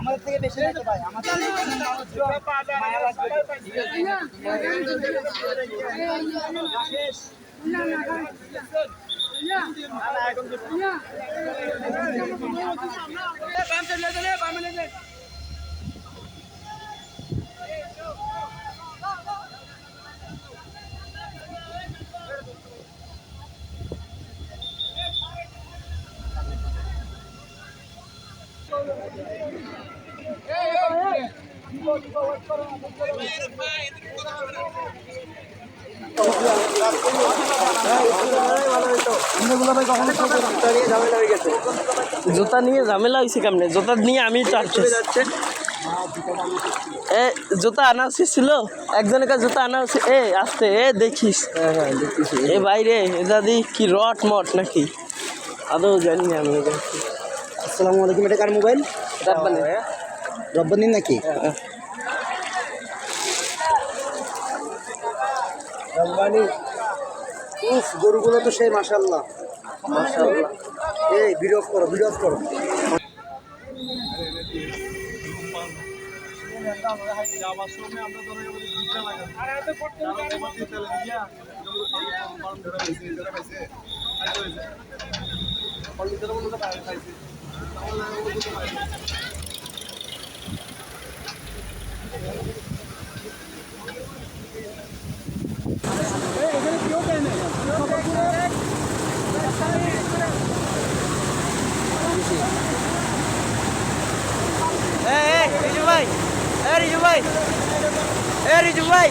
আমাদের থেকে বেশি লাগবে ভাই, আমাদের মায়া লাগবে। জুতা নিয়ে ঝামেলা হয়েছে কেমনে? জুতা নিয়ে আমি জুতা আনা উচিত ছিল, একজনের কাছে জুতা আনা উচিত। আসতে দেখিস এ বাইরে দাদি কি রট মট নাকি আদৌ জানি না আমি। আসসালামু আলাইকুম, এটা কার মোবাইল? রব্বানির নাকি? রব্বানি। উফ, গরুগুলো তো সেই মাশাআল্লাহ মাশাআল্লাহ। এই ভিডিও করো, ভিডিও করো। রিজু ভাই, রিজু ভাই, রিজু ভাই।